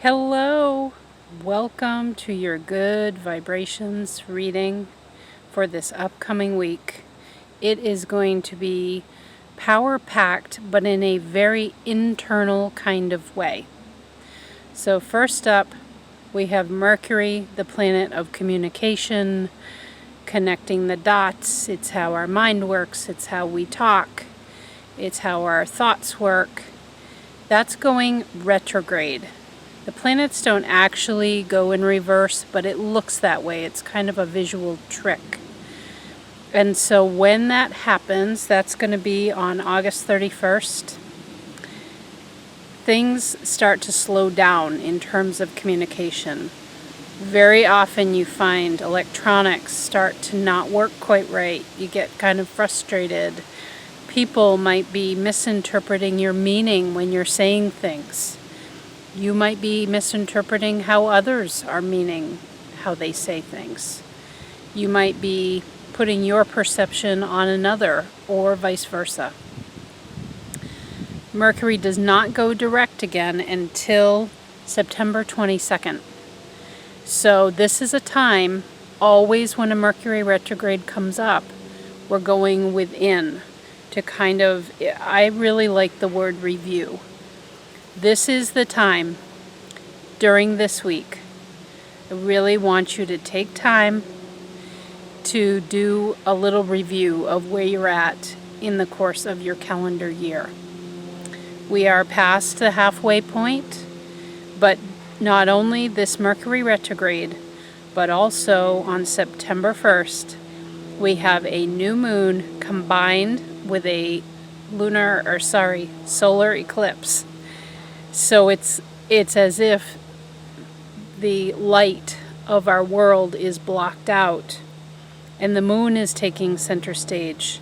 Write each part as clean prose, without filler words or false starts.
Hello, welcome to your good vibrations reading for this upcoming week. It is going to be power packed, but in a very internal kind of way. So, first up, we have Mercury, the planet of communication, connecting the dots. It's how our mind works, it's how we talk, it's how our thoughts work. That's going retrograde. The planets don't actually go in reverse, but it looks that way. It's kind of a visual trick. And so when that happens, that's going to be on August 31st, things start to slow down in terms of communication. Very often you find electronics start to not work quite right. You get kind of frustrated. People might be misinterpreting your meaning when you're saying things. You might be misinterpreting how others are meaning how they say things. You might be putting your perception on another, or vice versa. Mercury does not go direct again until September 22nd. So this is a time, always when a Mercury retrograde comes up, we're going within to kind of, I really like the word review. This is the time during this week. I really want you to take time to do a little review of where you're at in the course of your calendar year. We are past the halfway point, but not only this Mercury retrograde, but also on September 1st, we have a new moon combined with a solar eclipse. So it's as if the light of our world is blocked out and the moon is taking center stage.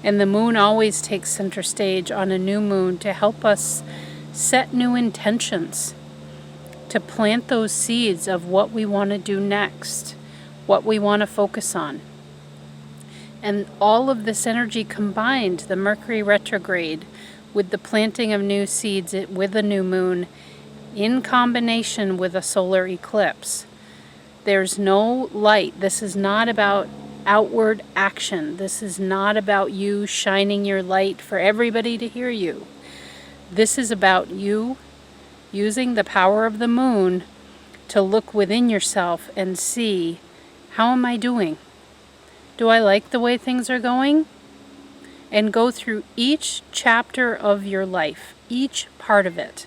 And the moon always takes center stage on a new moon to help us set new intentions, to plant those seeds of what we want to do next, what we want to focus on. And all of this energy combined, the Mercury retrograde, with the planting of new seeds with a new moon, in combination with a solar eclipse. There's no light. This is not about outward action. This is not about you shining your light for everybody to hear you. This is about you using the power of the moon to look within yourself and see, how am I doing? Do I like the way things are going? And go through each chapter of your life, each part of it.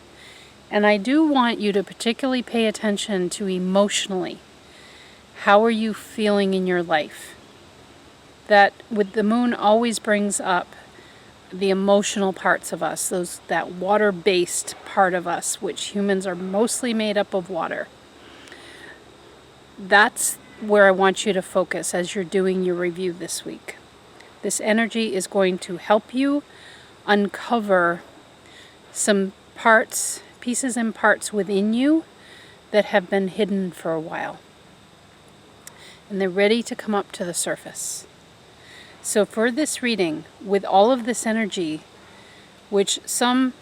And I do want you to particularly pay attention to emotionally. How are you feeling in your life? That with the moon always brings up the emotional parts of us, that water-based part of us, which humans are mostly made up of water. That's where I want you to focus as you're doing your review this week. This energy is going to help you uncover some pieces and parts within you that have been hidden for a while. And they're ready to come up to the surface. So for this reading, with all of this energy, which some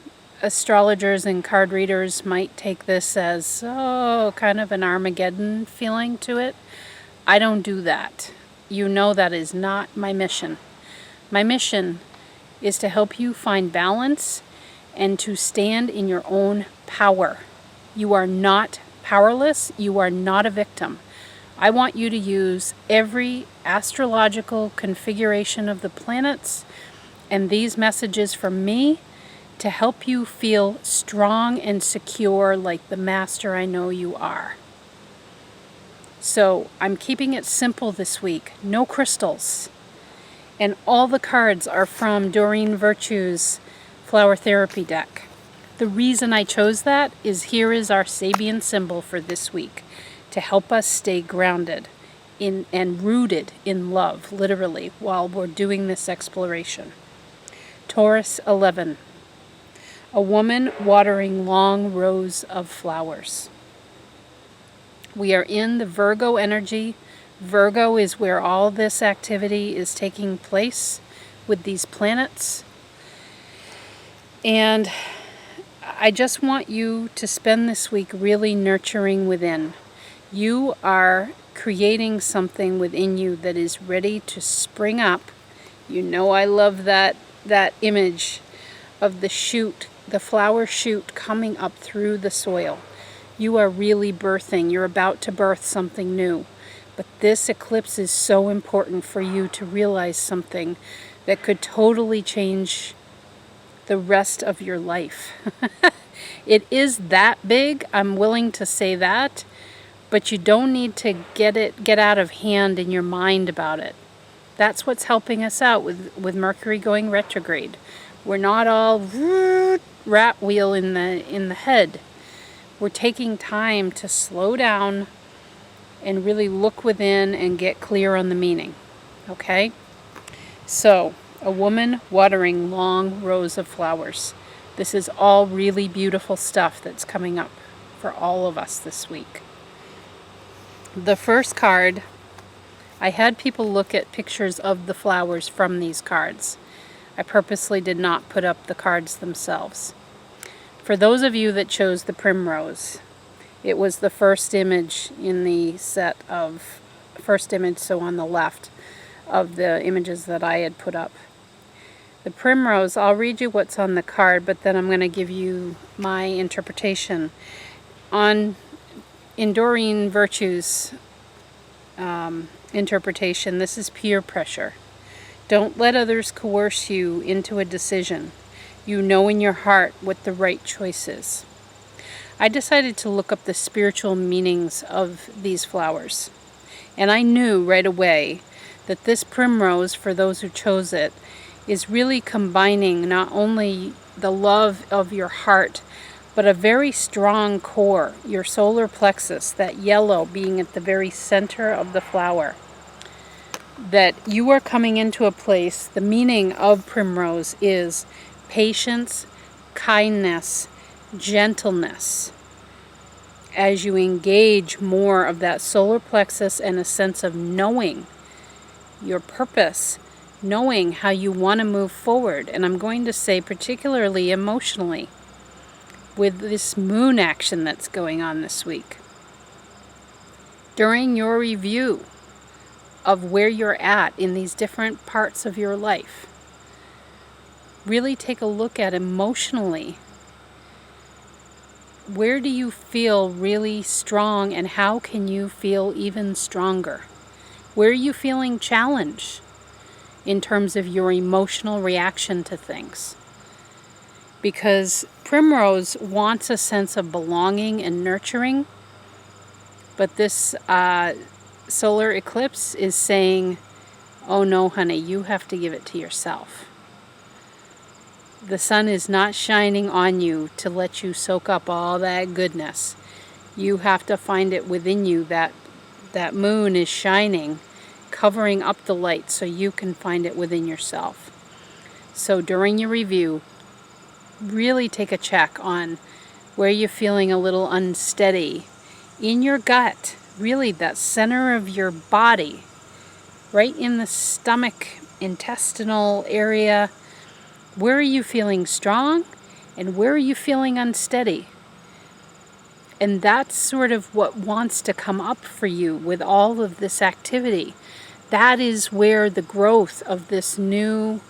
astrologers and card readers might take this as, kind of an Armageddon feeling to it, I don't do that. You know that is not my mission. My mission is to help you find balance and to stand in your own power. You are not powerless. You are not a victim. I want you to use every astrological configuration of the planets and these messages from me to help you feel strong and secure like the master I know you are. So I'm keeping it simple this week. No crystals. And all the cards are from Doreen Virtue's Flower Therapy deck. The reason I chose that is here is our Sabian symbol for this week to help us stay grounded and rooted in love, literally, while we're doing this exploration. Taurus 11. A woman watering long rows of flowers. We are in the Virgo energy. Virgo is where all this activity is taking place with these planets. And I just want you to spend this week really nurturing within. You are creating something within you that is ready to spring up. You know I love that image of the shoot, the flower shoot coming up through the soil. You are really birthing. You're about to birth something new. But this eclipse is so important for you to realize something that could totally change the rest of your life. It is that big, I'm willing to say that, but you don't need to get out of hand in your mind about it. That's what's helping us out with Mercury going retrograde. We're not all rat wheel in the head. We're taking time to slow down and really look within and get clear on the meaning. Okay? So, a woman watering long rows of flowers. This is all really beautiful stuff that's coming up for all of us this week. The first card, I had people look at pictures of the flowers from these cards. I purposely did not put up the cards themselves. For those of you that chose the Primrose, it was the first image in the set of, so on the left of the images that I had put up. The Primrose, I'll read you what's on the card, but then I'm going to give you my interpretation. In Doreen Virtue's interpretation, this is peer pressure. Don't let others coerce you into a decision. You know in your heart what the right choice is. I decided to look up the spiritual meanings of these flowers. And I knew right away that this primrose, for those who chose it, is really combining not only the love of your heart, but a very strong core, your solar plexus, that yellow being at the very center of the flower. That you are coming into a place, the meaning of primrose is patience, kindness, gentleness. As you engage more of that solar plexus and a sense of knowing your purpose, knowing how you want to move forward. And I'm going to say particularly emotionally with this moon action that's going on this week. During your review of where you're at in these different parts of your life, really take a look at emotionally. Where do you feel really strong and how can you feel even stronger? Where are you feeling challenged in terms of your emotional reaction to things? Because Primrose wants a sense of belonging and nurturing, but this solar eclipse is saying, oh no, honey, you have to give it to yourself. The sun is not shining on you to let you soak up all that goodness. You have to find it within you. That moon is shining, covering up the light so you can find it within yourself. So during your review, really take a check on where you're feeling a little unsteady. In your gut, really that center of your body, right in the stomach, intestinal area. Where are you feeling strong and where are you feeling unsteady? And that's sort of what wants to come up for you with all of this activity. That is where the growth of this new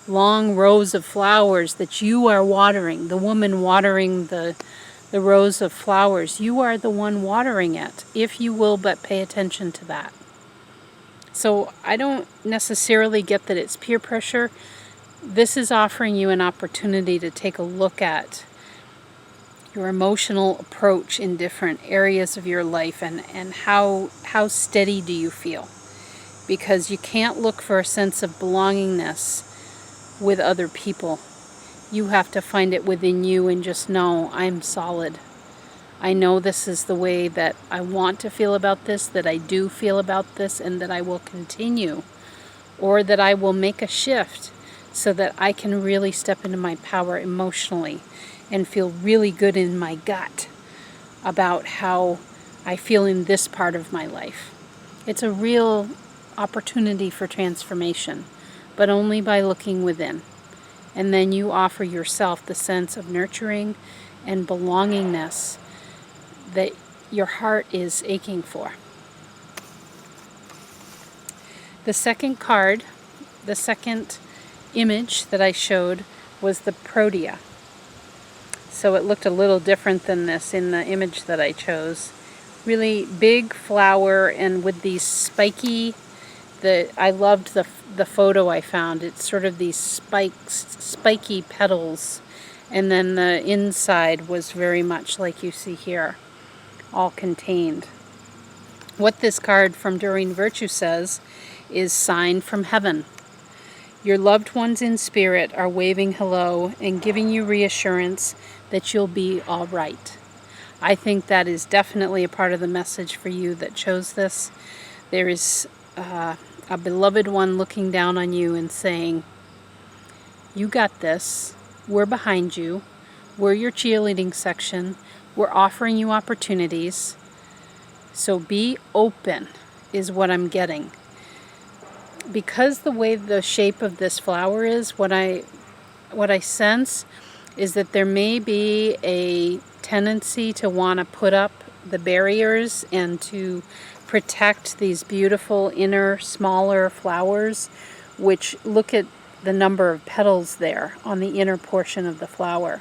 long rows of flowers that you are watering, the woman watering the rows of flowers, you are the one watering it, if you will but pay attention to that. So I don't necessarily get that it's peer pressure. This is offering you an opportunity to take a look at your emotional approach in different areas of your life and how steady do you feel. Because you can't look for a sense of belongingness with other people. You have to find it within you and just know, I'm solid. I know this is the way that I want to feel about this, that I do feel about this, and that I will continue, or that I will make a shift so that I can really step into my power emotionally and feel really good in my gut about how I feel in this part of my life. It's a real opportunity for transformation, but only by looking within. And then you offer yourself the sense of nurturing, and belongingness that your heart is aching for. The second card, the second image that I showed was the Protea. So it looked a little different than this in the image that I chose. Really big flower and with these spiky, I loved the photo I found. It's sort of these spiky petals, and then the inside was very much like you see here, all contained. What this card from Doreen Virtue says is sign from heaven. Your loved ones in spirit are waving hello and giving you reassurance that you'll be all right. I think that is definitely a part of the message for you that chose this. There is a beloved one looking down on you and saying, you got this. We're behind you. We're your cheerleading section. We're offering you opportunities. So be open is what I'm getting. Because the way the shape of this flower is, what I sense is that there may be a tendency to want to put up the barriers and to protect these beautiful inner smaller flowers, which look at the number of petals there on the inner portion of the flower.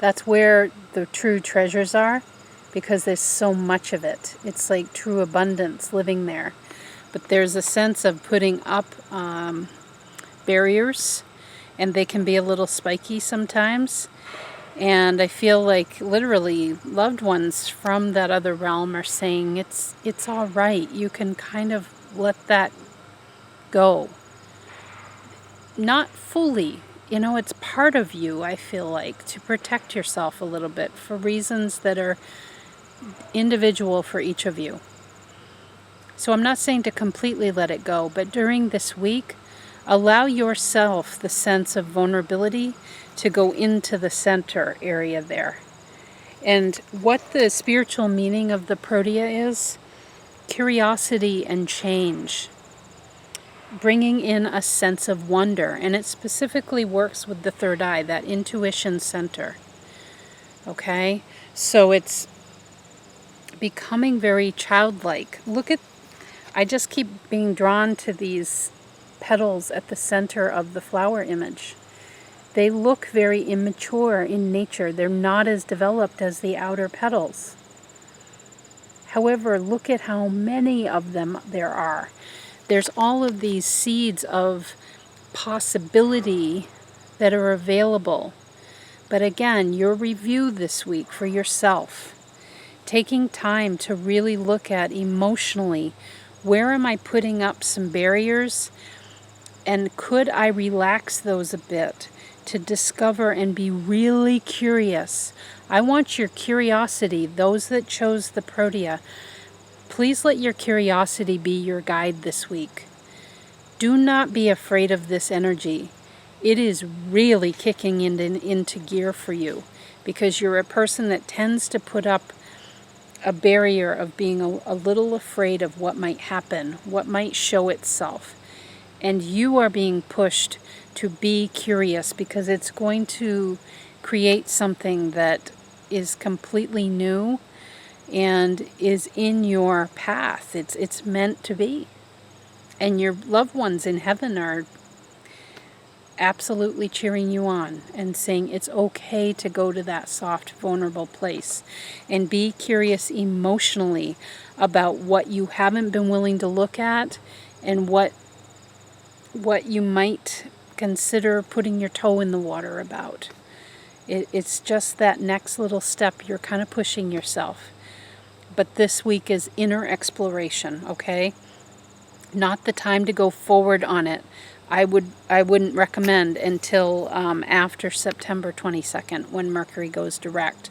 That's where the true treasures are, because there's so much of it. It's like true abundance living there. But there's a sense of putting up barriers, and they can be a little spiky sometimes. And I feel like literally loved ones from that other realm are saying it's all right. You can kind of let that go. Not fully. It's part of you, I feel like, to protect yourself a little bit for reasons that are individual for each of you. So I'm not saying to completely let it go, but during this week, allow yourself the sense of vulnerability to go into the center area there. And what the spiritual meaning of the Protea is, curiosity and change, bringing in a sense of wonder. And it specifically works with the third eye, that intuition center. Okay? So it's becoming very childlike. I just keep being drawn to these petals at the center of the flower image. They look very immature in nature. They're not as developed as the outer petals. However, look at how many of them there are. There's all of these seeds of possibility that are available. But again, your review this week for yourself, taking time to really look at emotionally, where am I putting up some barriers, and could I relax those a bit to discover and be really curious? I want your curiosity, those that chose the Protea, please let your curiosity be your guide this week. Do not be afraid of this energy. It is really kicking into gear for you, because you're a person that tends to put up a barrier of being a little afraid of what might happen, what might show itself. And you are being pushed to be curious, because it's going to create something that is completely new and is in your path. It's meant to be. And your loved ones in heaven are absolutely cheering you on and saying it's okay to go to that soft, vulnerable place and be curious emotionally about what you haven't been willing to look at and what you might consider putting your toe in the water about. It's just that next little step. You're kind of pushing yourself. But this week is inner exploration, okay? Not the time to go forward on it. I wouldn't recommend until after September 22nd, when Mercury goes direct,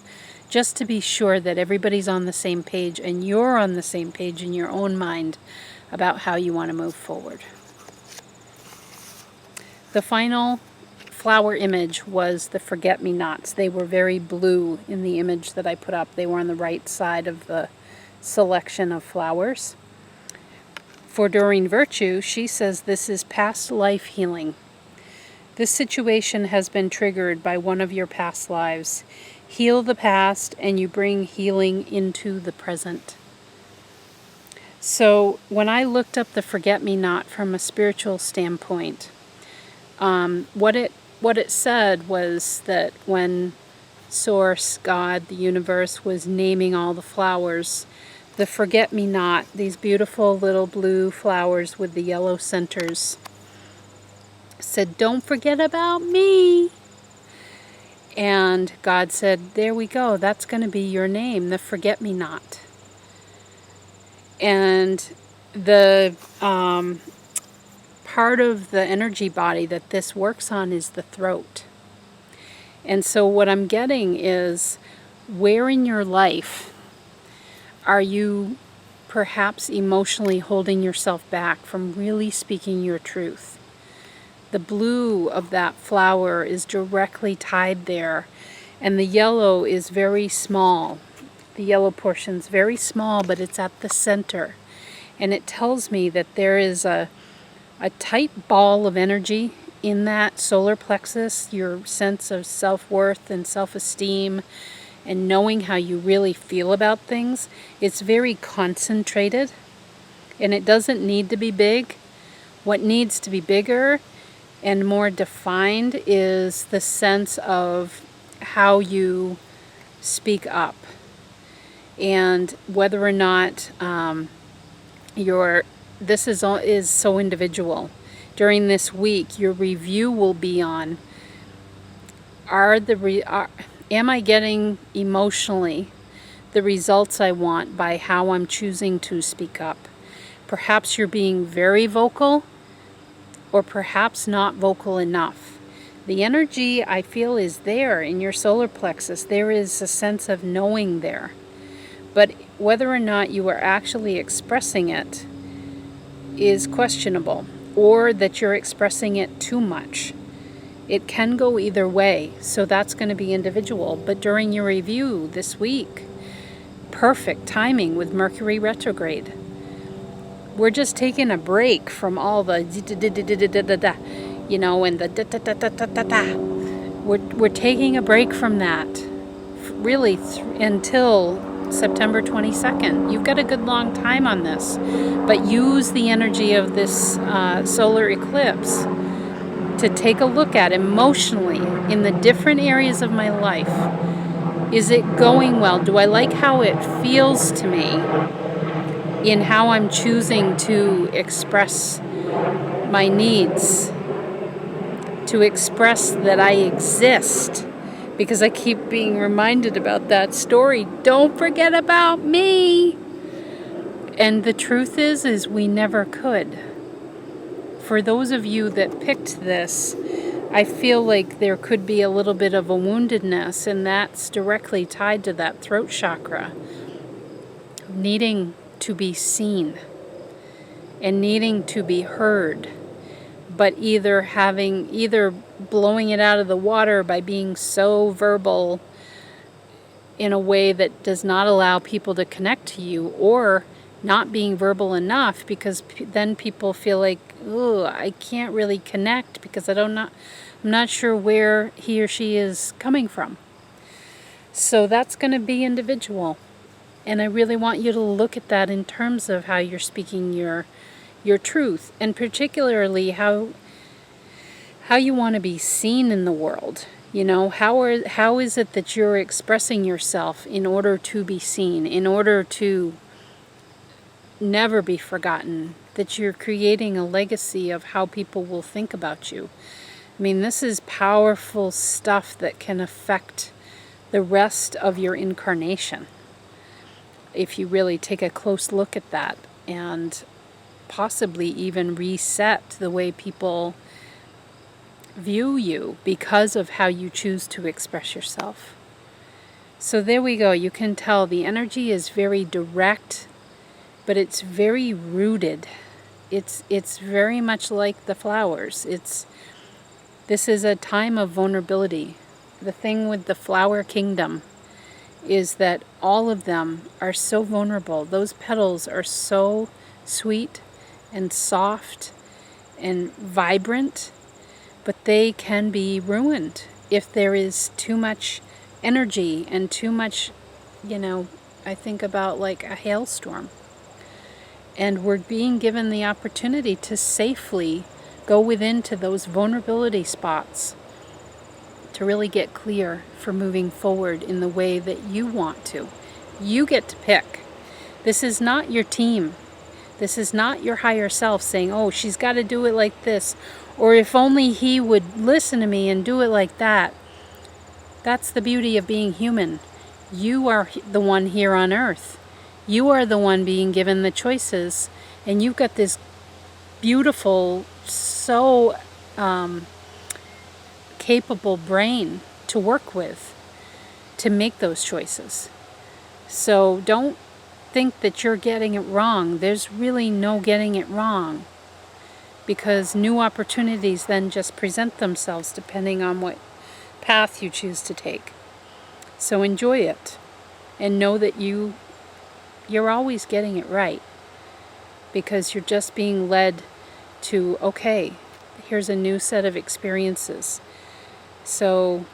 just to be sure that everybody's on the same page and you're on the same page in your own mind about how you want to move forward. The final flower image was the forget-me-nots. They were very blue in the image that I put up. They were on the right side of the selection of flowers. For Doreen Virtue, she says this is past life healing. This situation has been triggered by one of your past lives. Heal the past and you bring healing into the present. So when I looked up the forget-me-not from a spiritual standpoint, what it said was that when Source, God, the universe, was naming all the flowers, the forget-me-not, these beautiful little blue flowers with the yellow centers, said, "Don't forget about me." And God said, "There we go, that's going to be your name, the forget-me-not." And the part of the energy body that this works on is the throat. And so what I'm getting is, where in your life are you perhaps emotionally holding yourself back from really speaking your truth? The blue of that flower is directly tied there, and the yellow is very small. The yellow portion's very small, but it's at the center. And it tells me that there is a tight ball of energy in that solar plexus, your sense of self-worth and self-esteem and knowing how you really feel about things. It's very concentrated, and it doesn't need to be big. What needs to be bigger and more defined is the sense of how you speak up, and whether or not this is so individual. During this week, your review will be on, am I getting emotionally the results I want by how I'm choosing to speak up? Perhaps you're being very vocal, or perhaps not vocal enough. The energy, I feel, is there in your solar plexus. There is a sense of knowing there. But whether or not you are actually expressing it is questionable, or that you're expressing it too much. It can go either way, so that's going to be individual. But during your review this week, perfect timing with Mercury retrograde. We're just taking a break from all the and the We're taking a break from that, really, until September 22nd. You've got a good long time on this, but use the energy of this solar eclipse to take a look at emotionally in the different areas of my life. Is it going well? Do I like how it feels to me in how I'm choosing to express my needs, to express that I exist? Because I keep being reminded about that story. Don't forget about me. And the truth is we never could. For those of you that picked this, I feel like there could be a little bit of a woundedness, and that's directly tied to that throat chakra. Needing to be seen and needing to be heard, but either blowing it out of the water by being so verbal in a way that does not allow people to connect to you, or not being verbal enough, because then people feel like, oh, I can't really connect because I'm not sure where he or she is coming from. So that's going to be individual. And I really want you to look at that in terms of how you're speaking your truth, and particularly how you want to be seen in the world. How is it that you're expressing yourself in order to be seen, in order to never be forgotten, that you're creating a legacy of how people will think about you. I mean, this is powerful stuff that can affect the rest of your incarnation, if you really take a close look at that, and possibly even reset the way people view you because of how you choose to express yourself. So there we go. You can tell the energy is very direct, but it's very rooted. It's very much like the flowers. This is a time of vulnerability. The thing with the flower kingdom is that all of them are so vulnerable. Those petals are so sweet and soft and vibrant, but they can be ruined if there is too much energy and too much, I think about like a hailstorm. And we're being given the opportunity to safely go within to those vulnerability spots to really get clear for moving forward in the way that you want to. You get to pick. This is not your team. This is not your higher self saying, oh, she's got to do it like this. Or if only he would listen to me and do it like that. That's the beauty of being human. You are the one here on earth. You are the one being given the choices. And you've got this beautiful, so capable brain to work with to make those choices. So don't think that you're getting it wrong. There's really no getting it wrong, because new opportunities then just present themselves depending on what path you choose to take. So enjoy it and know that you're always getting it right, because you're just being led to, okay, here's a new set of experiences. So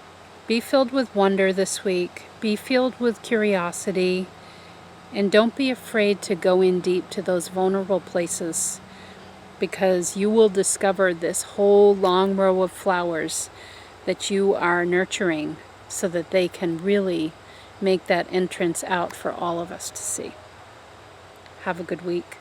be filled with wonder this week. Be filled with curiosity. And don't be afraid to go in deep to those vulnerable places, because you will discover this whole long row of flowers that you are nurturing so that they can really make that entrance out for all of us to see. Have a good week.